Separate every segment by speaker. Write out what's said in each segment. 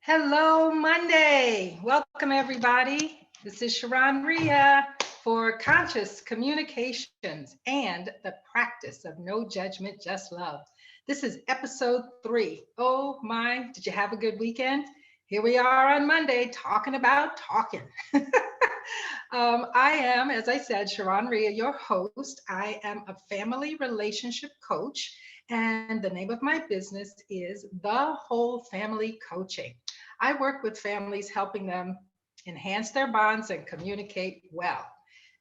Speaker 1: Hello, Monday. Welcome, everybody. This is ShaRon Rea for Conscious Communications and the Practice of No Judgment, Just Love. This is episode 3. Oh my, did you have a good weekend? Here we are on Monday talking about talking. I am, as I said, ShaRon Rea, your host. I am a family relationship coach, and the name of my business is The Whole Family Coaching. I work with families, helping them enhance their bonds and communicate well.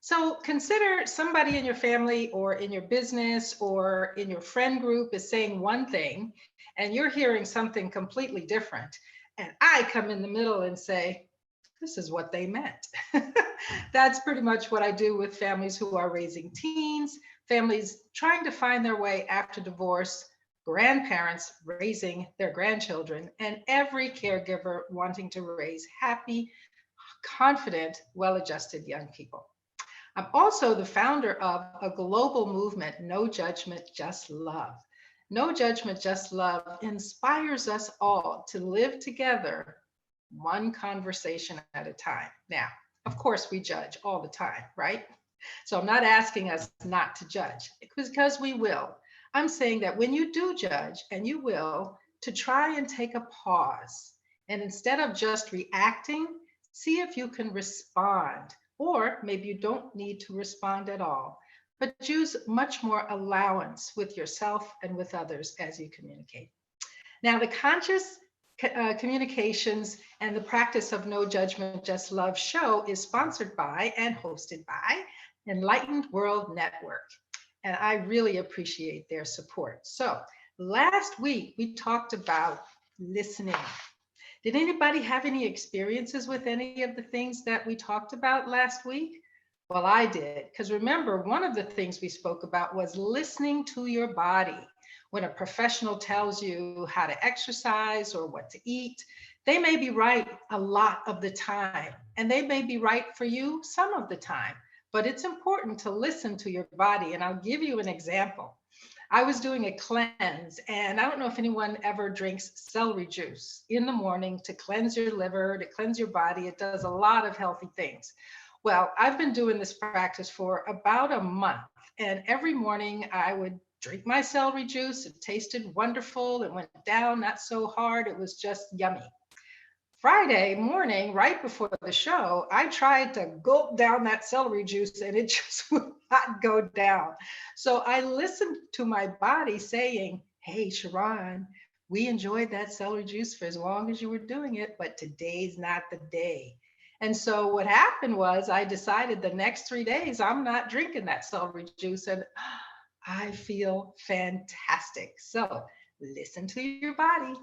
Speaker 1: So consider somebody in your family or in your business or in your friend group is saying one thing and you're hearing something completely different. And I come in the middle and say, this is what they meant. That's pretty much what I do with families who are raising teens, families trying to find their way after divorce, grandparents raising their grandchildren, and every caregiver wanting to raise happy, confident, well-adjusted young people. I'm also the founder of a global movement, No Judgment, Just Love. No Judgment, Just Love inspires us all to live together one conversation at a time. Now, of course, we judge all the time, right? So I'm not asking us not to judge because we will. I'm saying that when you do judge, and you will, to try and take a pause. And instead of just reacting, see if you can respond. Or maybe you don't need to respond at all, but use much more allowance with yourself and with others as you communicate. Now, the conscious communications and the practice of No Judgment, Just Love show is sponsored by and hosted by Enlightened World Network. And I really appreciate their support. So last week we talked about listening. Did anybody have any experiences with any of the things that we talked about last week? Well, I did, because remember, one of the things we spoke about was listening to your body. When a professional tells you how to exercise or what to eat, they may be right a lot of the time, and they may be right for you some of the time, but it's important to listen to your body. And I'll give you an example. I was doing a cleanse, and I don't know if anyone ever drinks celery juice in the morning to cleanse your liver, to cleanse your body. It does a lot of healthy things. Well, I've been doing this practice for about a month, and every morning I would drink my celery juice. It tasted wonderful. It went down not so hard. It was just yummy. Friday morning, right before the show, I tried to gulp down that celery juice and it just would not go down. So I listened to my body saying, hey, ShaRon, we enjoyed that celery juice for as long as you were doing it, but today's not the day. And so what happened was I decided the next 3 days, I'm not drinking that celery juice, and I feel fantastic. So listen to your body.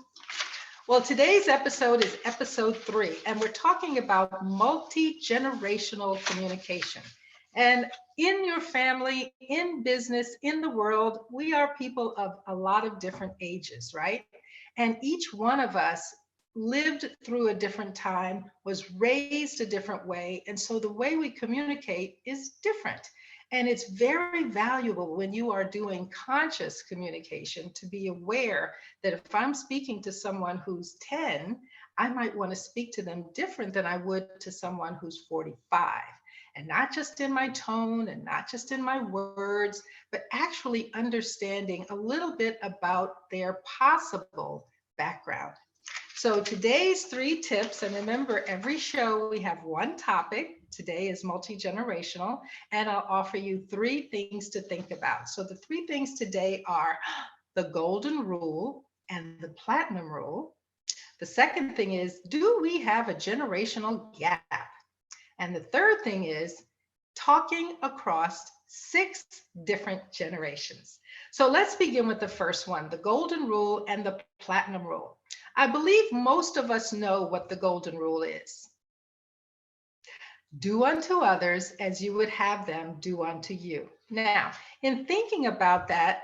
Speaker 1: Well, today's episode is episode 3, and we're talking about multi-generational communication. And in your family, in business, in the world, we are people of a lot of different ages, right? And each one of us lived through a different time, was raised a different way, and so the way we communicate is different. And it's very valuable when you are doing conscious communication to be aware that if I'm speaking to someone who's 10, I might want to speak to them different than I would to someone who's 45. And not just in my tone and not just in my words, but actually understanding a little bit about their possible background. So today's 3 tips, and remember, every show we have one topic. Today is multi-generational, and I'll offer you 3 things to think about. So the 3 things today are the golden rule and the platinum rule. The second thing is, do we have a generational gap? And the third thing is talking across 6 different generations. So let's begin with the first one, the golden rule and the platinum rule. I believe most of us know what the golden rule is. Do unto others as you would have them do unto you. Now, in thinking about that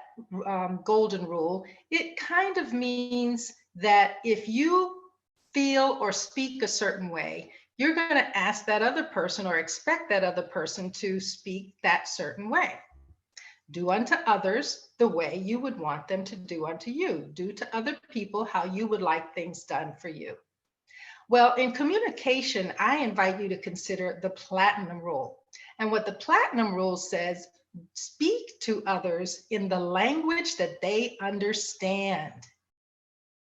Speaker 1: golden rule, it kind of means that if you feel or speak a certain way, you're going to ask that other person or expect that other person to speak that certain way. Do unto others the way you would want them to do unto you. Do to other people how you would like things done for you. Well, in communication, I invite you to consider the platinum rule. And what the platinum rule says, speak to others in the language that they understand.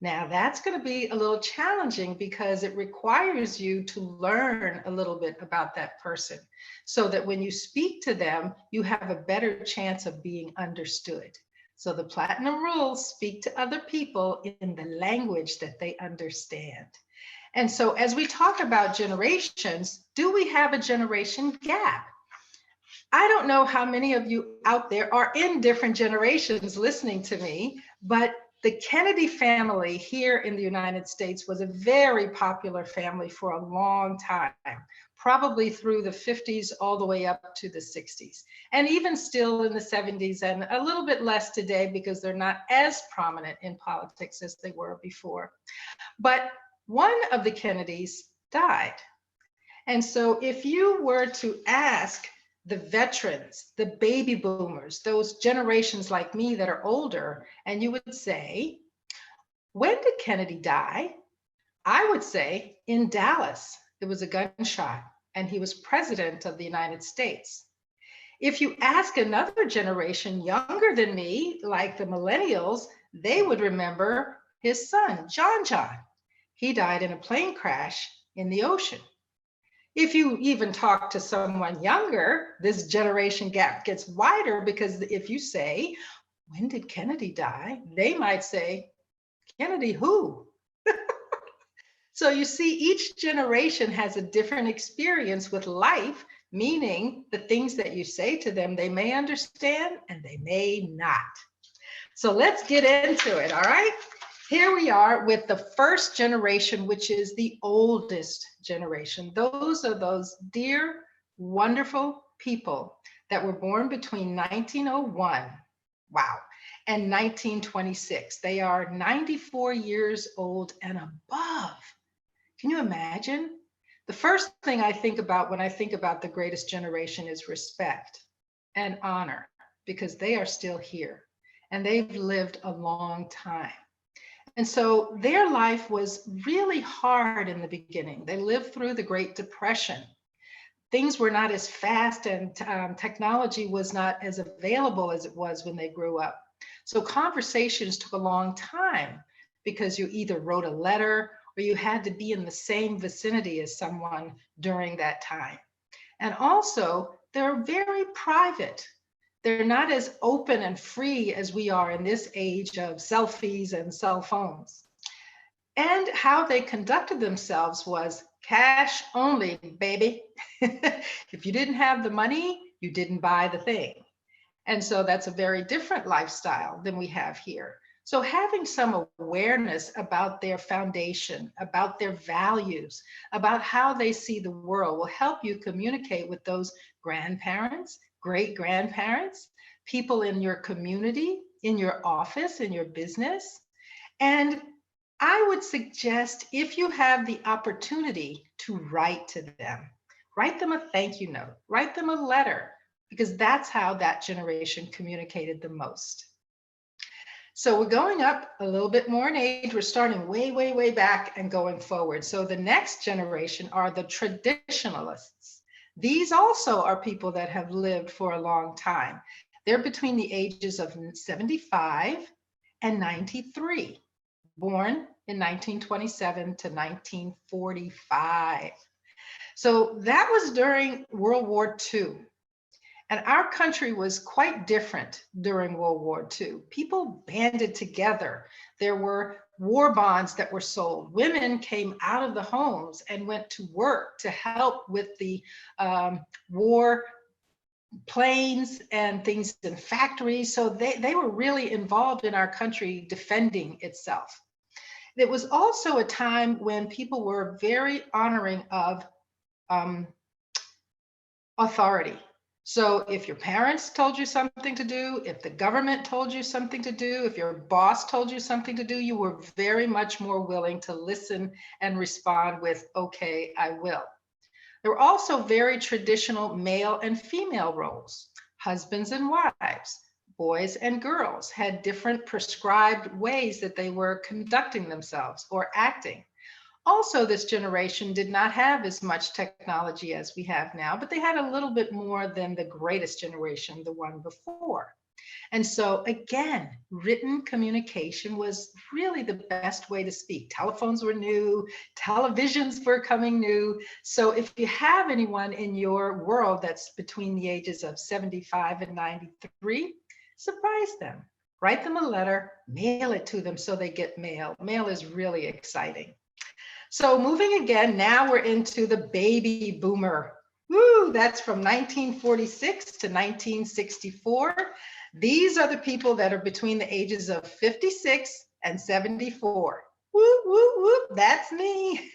Speaker 1: Now, that's going to be a little challenging because it requires you to learn a little bit about that person so that when you speak to them, you have a better chance of being understood. So the platinum rules speak to other people in the language that they understand. And so as we talk about generations, do we have a generation gap? I don't know how many of you out there are in different generations listening to me, but the Kennedy family here in the United States was a very popular family for a long time, probably through the 50s all the way up to the 60s, and even still in the 70s, and a little bit less today because they're not as prominent in politics as they were before. But one of the Kennedys died. And so if you were to ask the veterans, the baby boomers, those generations like me that are older, and you would say, when did Kennedy die? I would say in Dallas, there was a gunshot and he was president of the United States. If you ask another generation younger than me, like the millennials, they would remember his son, John. He died in a plane crash in the ocean. If you even talk to someone younger, this generation gap gets wider because if you say, when did Kennedy die? They might say, Kennedy who? So you see, each generation has a different experience with life, meaning the things that you say to them, they may understand and they may not. So let's get into it, all right? Here we are with the first generation, which is the oldest generation. Those are those dear, wonderful people that were born between 1901, wow, and 1926. They are 94 years old and above. Can you imagine? The first thing I think about when I think about the greatest generation is respect and honor, because they are still here and they've lived a long time. And so their life was really hard in the beginning. They lived through the Great Depression. Things were not as fast and technology was not as available as it was when they grew up. So conversations took a long time because you either wrote a letter or you had to be in the same vicinity as someone during that time. And also, they're very private. They're not as open and free as we are in this age of selfies and cell phones. And how they conducted themselves was cash only, baby. If you didn't have the money, you didn't buy the thing. And so that's a very different lifestyle than we have here. So having some awareness about their foundation, about their values, about how they see the world will help you communicate with those grandparents, great grandparents, people in your community, in your office, in your business. And I would suggest if you have the opportunity to write to them, write them a thank you note, write them a letter, because that's how that generation communicated the most. So we're going up a little bit more in age. We're starting way, way, way back and going forward. So the next generation are the traditionalists. These also are people that have lived for a long time. They're between the ages of 75 and 93, born in 1927 to 1945. So that was during World War II. And our country was quite different during World War II. People banded together. There were war bonds that were sold. Women came out of the homes and went to work to help with the war planes and things in factories. So they were really involved in our country defending itself. It was also a time when people were very honoring of authority. So if your parents told you something to do, if the government told you something to do, if your boss told you something to do, you were very much more willing to listen and respond with, okay, I will. There were also very traditional male and female roles. Husbands and wives, boys and girls had different prescribed ways that they were conducting themselves or acting. Also, this generation did not have as much technology as we have now, but they had a little bit more than the greatest generation, the one before. And so again, written communication was really the best way to speak. Telephones were new, televisions were coming new. So if you have anyone in your world that's between the ages of 75 and 93, surprise them. Write them a letter, mail it to them so they get mail. Mail is really exciting. So moving again, now we're into the baby boomer. Woo, that's from 1946 to 1964. These are the people that are between the ages of 56 and 74. Whoop, whoop, whoop, that's me.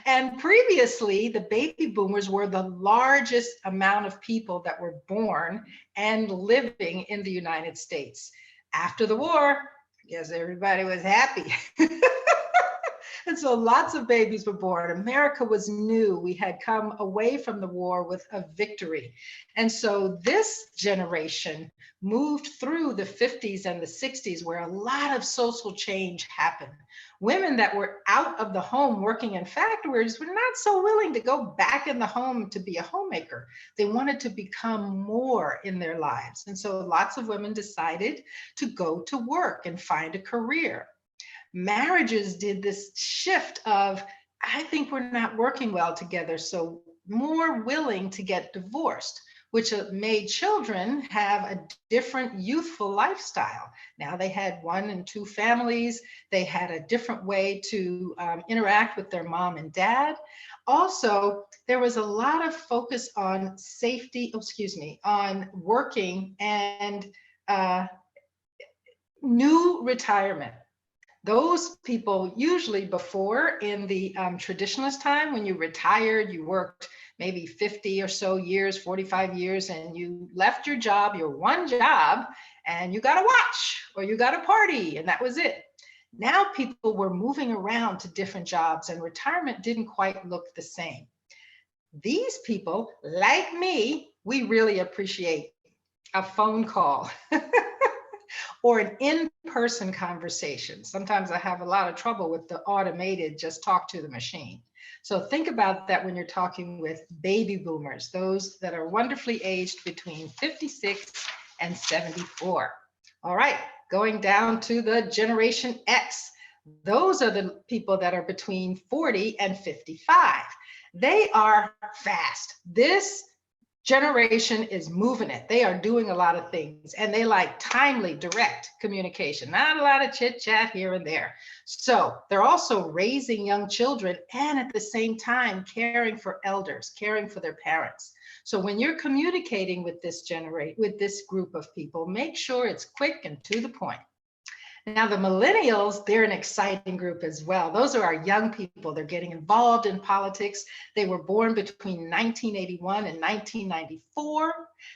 Speaker 1: And previously, the baby boomers were the largest amount of people that were born and living in the United States. After the war, I guess everybody was happy. And so lots of babies were born. America was new. We had come away from the war with a victory. And so this generation moved through the 50s and the 60s where a lot of social change happened. Women that were out of the home working in factories were not so willing to go back in the home to be a homemaker. They wanted to become more in their lives. And so lots of women decided to go to work and find a career. Marriages did this shift of, I think we're not working well together, so more willing to get divorced, which made children have a different youthful lifestyle. Now they had 1 and 2 families. They had a different way to interact with their mom and dad. Also, there was a lot of focus on safety, on working and new retirement. Those people usually before in the traditionalist time, when you retired, you worked maybe 50 or so years, 45 years, and you left your job, your one job, and you got a watch or you got a party, and that was it. Now people were moving around to different jobs and retirement didn't quite look the same. These people, like me, we really appreciate a phone call. Or an in-person conversation. Sometimes I have a lot of trouble with the automated, just talk to the machine. So think about that when you're talking with baby boomers, those that are wonderfully aged between 56 and 74. All right, going down to the Generation X. Those are the people that are between 40 and 55. They are fast. This generation is moving it. They are doing a lot of things and they like timely, direct communication, not a lot of chit chat here and there. So they're also raising young children and at the same time caring for elders, caring for their parents. So when you're communicating with this group of people, make sure it's quick and to the point. Now, the millennials, they're an exciting group as well. Those are our young people. They're getting involved in politics. They were born between 1981 and 1994.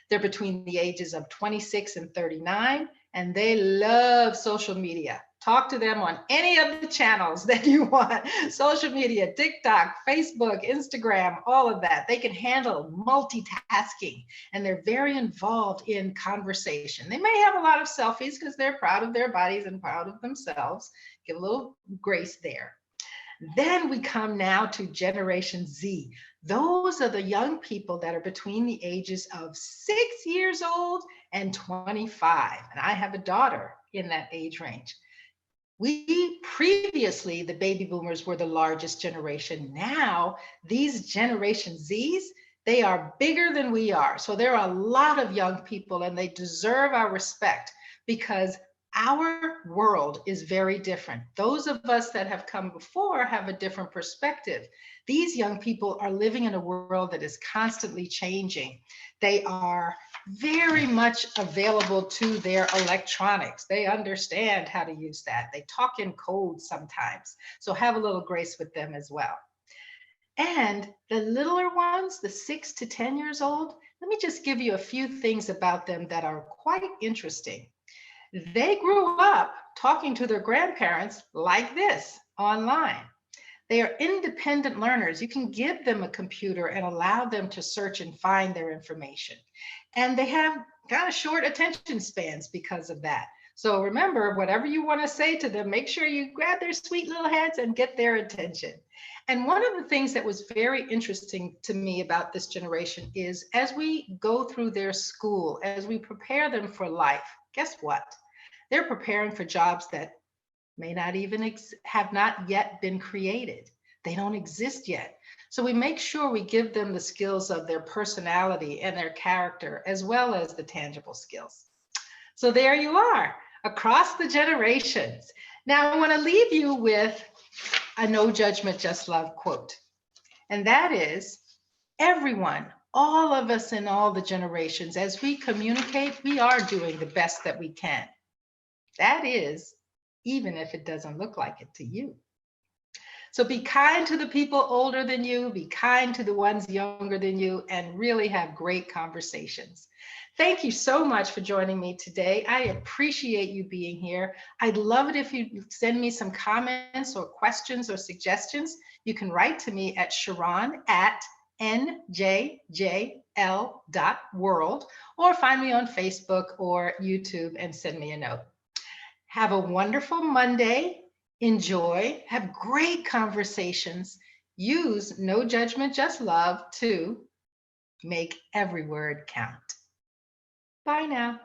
Speaker 1: They're between the ages of 26 and 39, and they love social media. Talk to them on any of the channels that you want. Social media, TikTok, Facebook, Instagram, all of that. They can handle multitasking and they're very involved in conversation. They may have a lot of selfies because they're proud of their bodies and proud of themselves. Give a little grace there. Then we come now to Generation Z. Those are the young people that are between the ages of 6 years old and 25. And I have a daughter in that age range. We previously, the baby boomers were the largest generation. Now, these Generation Zs, they are bigger than we are. So there are a lot of young people and they deserve our respect because our world is very different. Those of us that have come before have a different perspective. These young people are living in a world that is constantly changing. They are very much available to their electronics. They understand how to use that. They talk in code sometimes. So have a little grace with them as well. And the littler ones, the 6 to 10 years old, let me just give you a few things about them that are quite interesting. They grew up talking to their grandparents like this online. They are independent learners. You can give them a computer and allow them to search and find their information. And they have kind of short attention spans because of that. So remember, whatever you want to say to them, make sure you grab their sweet little heads and get their attention. And one of the things that was very interesting to me about this generation is as we go through their school, as we prepare them for life, guess what? They're preparing for jobs that may not even have not yet been created. They don't exist yet. So we make sure we give them the skills of their personality and their character, as well as the tangible skills. So there you are, across the generations. Now I want to leave you with a no judgment, just love quote. And that is, everyone, all of us in all the generations, as we communicate, we are doing the best that we can. That is, even if it doesn't look like it to you. So be kind to the people older than you, be kind to the ones younger than you, and really have great conversations. Thank you so much for joining me today. I appreciate you being here. I'd love it if you send me some comments or questions or suggestions. You can write to me at sharon@njjl.world or find me on Facebook or YouTube and send me a note. Have a wonderful Monday. Enjoy, have great conversations. Use no judgment, just love to make every word count. Bye now.